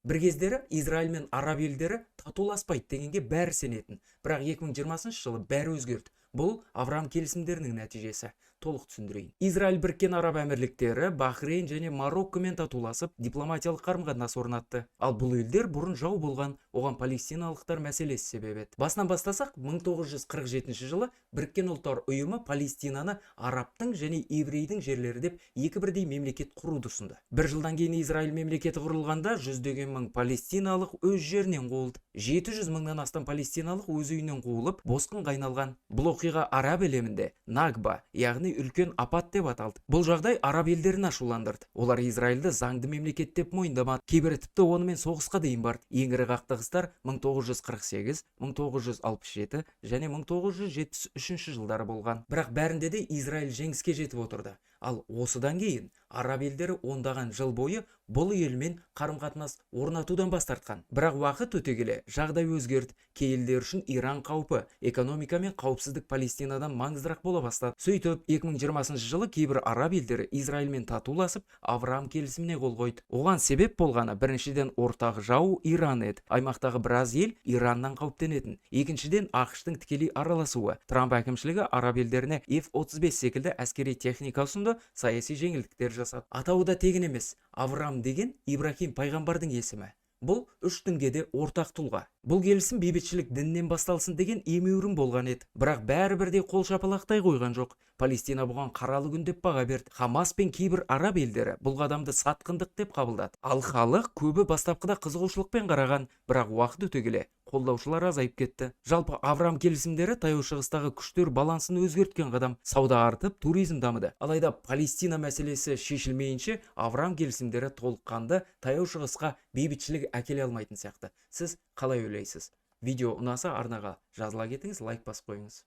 Бір кездері Израиль мен араб елдері татуласпайды дегенге бәрі сенетін. Бірақ 2020 жылы бәрі өзгерді. Бұл Авраам келісімдерінің нәтижесі. Толық түсіндірейін. Израиль біріккен араб әмірліктері, Бахрейн және Мароккомен татуласып, дипломатиялық қарым-қатынас орнатты. Ал бұл елдер бұрын жау болған, оған палестиналықтар мәселесі себеп еді. Басынан бастасақ, 1947 жылы Біріккен ұлттар ұйымы Палестинаны арабтың және еврейдің жерлері деп екі бірдей мемлекет құруды ұсынды. Бір жылдан кейін Израиль мемлекеті құрылғанда жүздеген мың палестиналық өз жерінен қуылды. 700 мыңнан астам палестиналық өз үйінен қуылып, босқынға айналған. Бұл оқиға араб әлемінде Нагба, яғни үлкен апат деп аталды. Бұл жағдай араб елдерін ашуландырды. Олар Израильді заңды мемлекет деп мойындамады. Кейбірі тіпті онымен соғысқа дейін барды. Ең ірі қақтығыстар 1948, 1967 және 1973 жылдары болған. Бірақ бәрінде де Израиль жеңіске жетіп отырды. Ал осыдан кейін араб елдері ондаған жыл бойы бұл елмен қарым-қатынас орнатудан бас тартқан. Бірақ уақыт өте келе жағдай өзгерді. Кей елдер үшін Иран қаупі, экономика мен қауіпсіздік Палестинадан маңыздырақ бола бастады. Сөйтіп, 2020 жылы кейбір араб елдері Израильмен татуласып, Авраам келісіміне қол қойды. Оған себеп болғаны біріншіден ортақ жау Иран еді. Аймақтағы біраз ел Ираннан қауіптенетін. Екіншіден ақш-тың тікелей араласуы. Трамп әкімшілігі араб елдеріне F-35 секілді әскери техника ұсынды, саяси жеңілдіктер жасады. Атауы да тегін емес. Авраам деген Ибрахим пайғамбардың есімі. Бұл үш дінге де ортақ тұлға. Бұл келісім бейбітшілік діннен басталсын деген емеурін болған еді. Бірақ бәрібірде қол шапалақтай қойған жоқ. Палестина бұған қаралы күн деп баға берді. Хамас пен кейбір араб елдері бұл қадамды сатқындық деп қабылдады. Ал халық көбі бастапқыда қызығушылықпен қараған, бірақ уақыт өте келе қолдаушылар азайып кетті. Жалпы Авраам келісімдері Таяу Шығыстағы күштер балансын өзгерткен қадам. Сауда артып, туризм дамыды. Алайда Палестина мәселесі шешілмейінше Авраам келісімдері толыққанды Таяу Шығысқа бейбітшілік әкеле алмайтын сияқты. Сіз қалай ойлайсыз? Видео ұнаса арнаға жазыла кетіңіз, лайк басып қойыңыз.